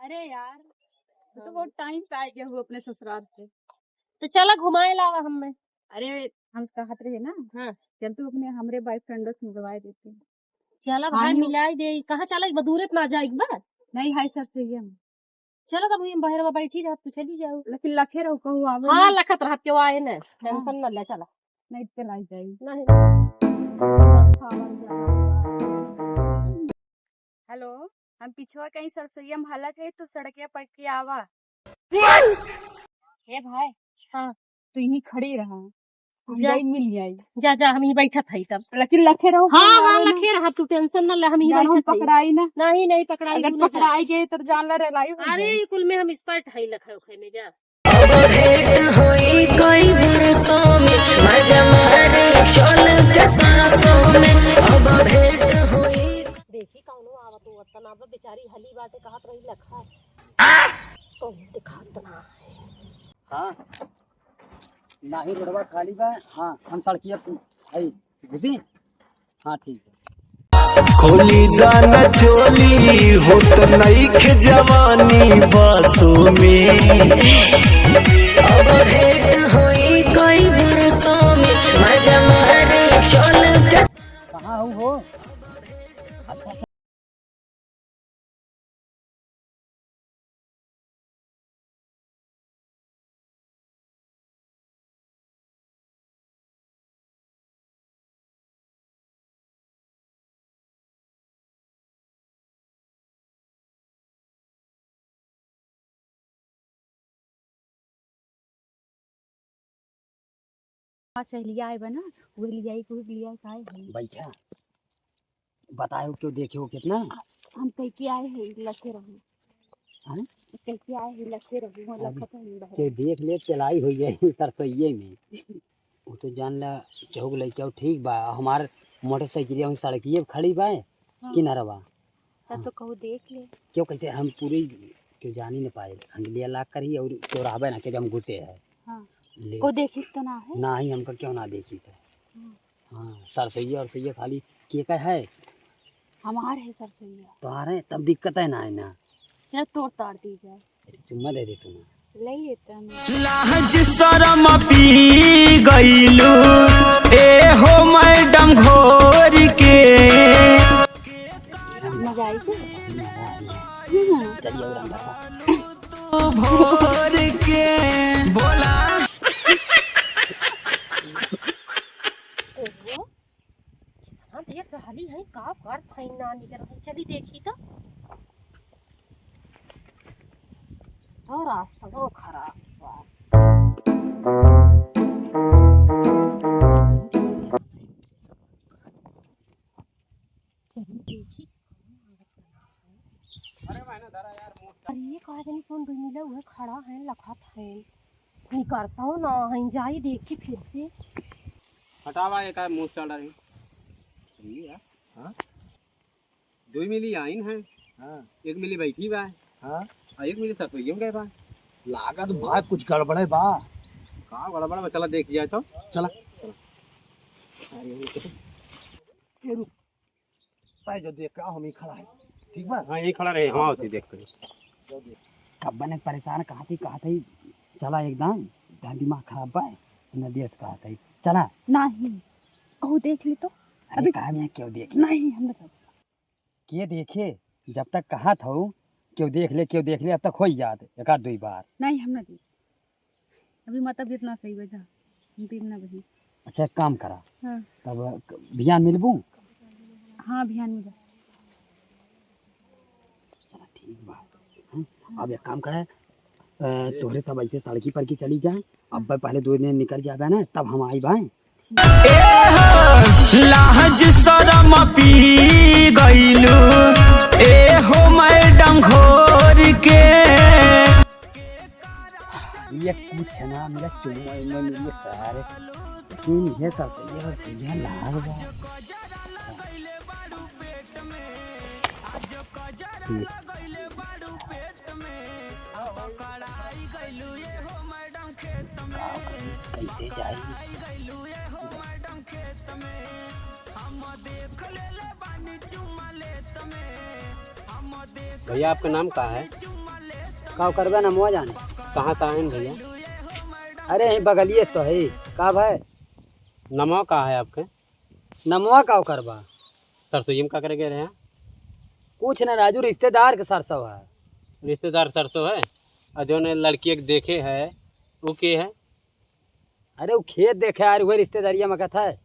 अरे यार तो बहुत टाइम पे आ गया हूँ अपने ससुराल से। तो चला घुमाए लावा हमें। अरे हम कहत रहे ना हाँ चल तू अपने हमरे बॉयफ्रेंड से मिलवाए देते। चला हाँ भाई यू मिलाई दे। कहाँ चला बदूरे पे ना जाए एक बार। नहीं हाय सर से हम चलो तब हम बाहर बैठी रह तू चली जाओ। लेकिन लखे रहो कहूँ आवे हाँ ना। लखत रह क्यों आए न टेंशन न ले चला। नहीं चलाई जाएगी नहीं हेलो हम पिछवा कहीं सरसैया में हालत है तो सड़किया पड़ के आवा। हे भाई हाँ तू यहीं खड़ी रहा हम जा जाई मिल जाई। जा जा हम ही बैठा था तब। लेकिन लखे रहो हाँ कहूँ हाँ आवे ना। लखे रहा तू टेंशन न ले हम ही जान हम बैठा था। पकड़ाई ना। नहीं नहीं पकड़ाई अगर तू ना जा। पकड़ाई गए तो जान ला रेलाई हो अरे जाए। कुल में हम इस पर ढाई लखा में जा। भेंट होई कई बरसों में मजा मारे चल के सरसों में अब भेंट होई। देखी कौनो आवत हो तना बेचारी हली बाटे कहत रही लखा कौन दिखात ना। हाँ नाही रोडवा खाली बा। हाँ हम सड़किया आई घुसी। हाँ ठीक है। खोली दाना चोली होत नईख जवानी बासों में अब भेंट होई कई बरसों में मजा मारे चल के। कहाँ हो अच्छा हाँ सहेलिया आए बना वो लिया को लिया काय है बैठा बताए क्यों देखे हो कितना। हम कह के आए हैं लखे रहो। हाँ? कह के आए हैं लखे रहो अभी लखा तो नहीं के बहरा। देख ले चलाई हुई है सरसोइये में। वो तो जान ला चौक लइका ठीक बा। हमार मोटरसाइकिल वहीं सड़किए पे खड़ी बा किनारवा। तब तो कहू देख ले। क्यों कैसे हम पूरी क्यों जान ही नहीं पाए हंडलिया लाग कर ही और चौराहे ना के जब हम घुसे है हाँ ले को देखिस तो ना है। ना ही हमका क्यों ना देखी थे। हाँ सरसैया और सैया खाली के का है हमार है सरसोईया तो आ रहे तब दिक्कत है ना है ना। चल तोड़ ताड़ दी जाए चुम्मा दे दे तुम्हें। ले लेते हम। लाज शरम पी गईलू ए हो मैडम घोर के मजा आई थी। चलिए और अंदर भोर के बोला ओहो हाँ देर से हली है का कर फाइन ना निकल चली देखी तो। और रास्ता वो खराब बा। देखी अरे ये कहा जानी कौन भी मिला हुआ खड़ा है लखत है निकलता हूँ ना है जाई देखी फिर से। हटावा एक मुँह चल रही है। हाँ 2 मिली आइन है। हाँ 1 मिली बैठी बा। हाँ 1 मिली सरसोईये में गए बा। लागत भाई कुछ गड़बड़ है बा। का गड़बड़ बा चला देख जाए तो चला ये रुक भाई जो देख का हम ही खड़ा है ठीक बा। हाँ यही खड़ा रहे हाँ होती देख कर कब बने परेशान कहा थी चला एकदम दिमाग खराब बा नदियत कहा थी चला नहीं कहू देख ले तो। अभी कहा मैं क्यों देख नहीं हम ना के देखे जब तक कहा था क्यों देख ले अब तक हो ही जाते एक आध 2 बार। नहीं हम ना देख अभी मतलब जितना सही बजा हम तीन ना बही। अच्छा एक काम करा हाँ तब बिहान मिलबू। हाँ अभियान में जा। चला ठीक बा। अब एक काम करे तोहरे सब ऐसे सड़की पर की चली जाए अब पहले 2 दिन निकल जाए ना तब हम आई भाई। लाज शरम पी गईलू ए हो मैडम घोर के ये कुछ ना मेरा चुम्मा में मेरे सारे तीन ये सबसे ये लाग बा। कैसे जाए भैया आपका नाम क्या है? का करबे ना मुआ जाने। कहाँ का है भैया? अरे यही बगलिए तो है। का भाई नमो कहाँ है आपके? नमुआ का करबा? सरसोई में का करे गए रहे हैं? कुछ ना राजू, रिश्तेदार के सरसों है। रिश्तेदार सरसों है और जो ने लड़की एक देखे है वो के है? अरे वो खेत देखे यार, वही रिश्तेदारिया में कथा है।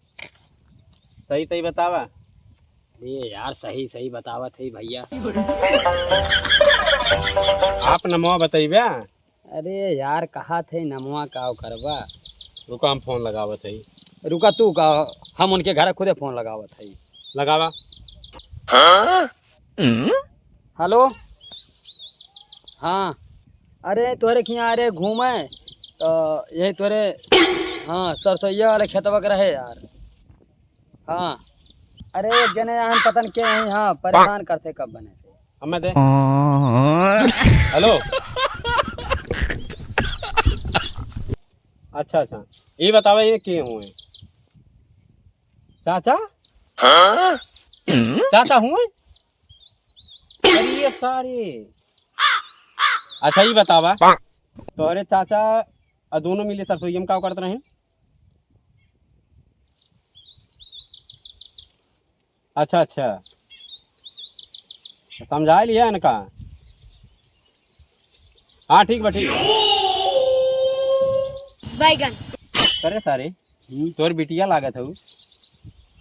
सही सही बतावा। अरे यार सही सही बतावत है भैया। आप नमो बताइबे। अरे यार कहा थे नमुआ का करबा। रुको हम फोन लगावत है। रुका तू का, हम उनके घर खुदे फोन लगावत है। लगावा। हेलो हाँ, अरे तोरे खिया अरे घूमे तो यही तोरे हाँ सरसोईया वाले खेतवा के रहे यार। हाँ अरे एक जने यहाँ पतन के यहीं हाँ परेशान करते कब बने से। हमें दे। हेलो अच्छा अच्छा, ये बतावा ये के हुए? चाचा चाचा हुए? अरे ये सारे। अच्छा ये बतावा तो अरे चाचा दोनों मिले सरसोई में का करते रहे? अच्छा अच्छा समझा लिया इनका। हाँ ठीक बा ठीक। बैगन अरे सारे तोर बिटिया लागत है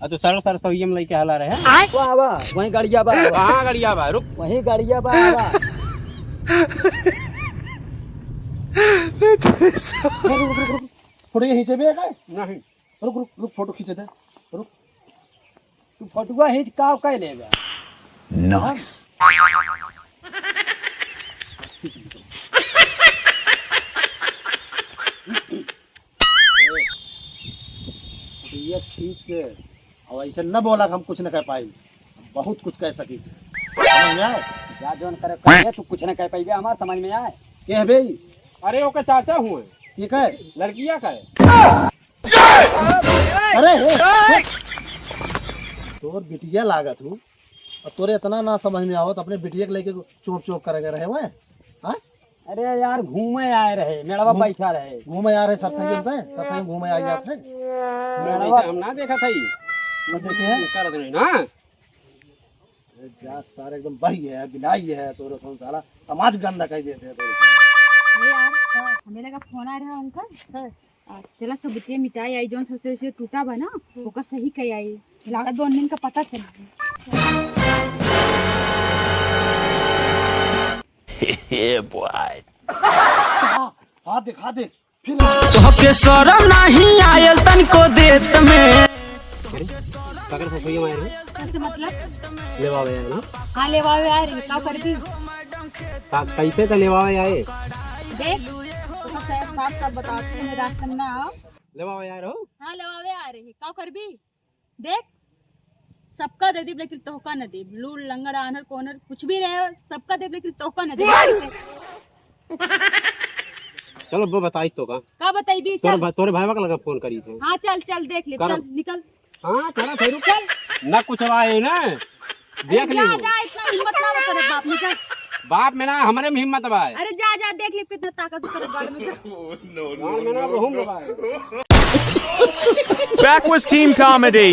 तो सरसोई में लेके हला रहे हैं। वाह वाह वहीं गाड़िया बा। हाँ गड़िया बा रुक। वहीं गाड़िया बा। फोटो ये खींचे भी है काय? नहीं रुक रुक रुक फोटो खींचे थे। रुक तू फटुआ हिच का कह लेगा। ये खींच के और ऐसे न बोला कि हम कुछ न कह पाई, बहुत कुछ कह सकी। समझ में आए? या जोन करे कहे तू कुछ न कह पाइबे, हमार समझ में आए। ये है भाई अरे ओके चाचा हुए ठीक है। लड़किया का है। अरे हे, तोर बिटिया लागत हूँ और तोरे इतना ना समझ में आवत अपने बिटिया के लेके चोप चोप करे रहे हुए। हाँ अरे यार घूमे आए रहे, मेड़वा बैठा रहे। घूमे आ रहे सरसई में, सरसई घूमे आ जाते हैं। हम ना देखा था ये न देखे हैं कर दे ना। अरे जा सारे एकदम बही है बिलाई है तोरे कौन साला समाज गंदा कह देते हैं तोरे। अरे यार हमें लगा फोन आ रहा अंकल। चला सबूतिया मिटाई आई जोन सबसे उसे टूटा बा ना ओकर सही कही आई लागत 2 दिन का पता चला। हाथ दिखा दे फिर। तोहके शरम नहीं आयल तनको देत में। पकड़ सरसोई में आए रहे कैसे मतलब? लेवावे आए ना। हाँ लेवावे आ रही का कर दी कैसे तो लेवावे आए? देख तो साफ साफ बताते हैं रास्ते में ना। लेवावे आए रहो। हाँ लेवावे आ रही का कर भी देख सबका दे दी लेकिन तोहका न दे। लूल लंगड़ आनर कोनर कुछ भी रहे सबका दे लेकिन तोहका न दे। चलो वो बताई तो का बताई भी चल। तोरे भाई का लगा फोन करी थे। हाँ चल चल देख ले चल निकल। हाँ चला फिर चल ना कुछ आए ना देख जा ले। जा इतना हिम्मत ना करे बाप निकल। बाप में ना हमारे में हिम्मत बा। अरे जा जा देख ले कितना ताकत करे गाड़ में जा। में ना रहूंगा। Backwoods Team Comedy.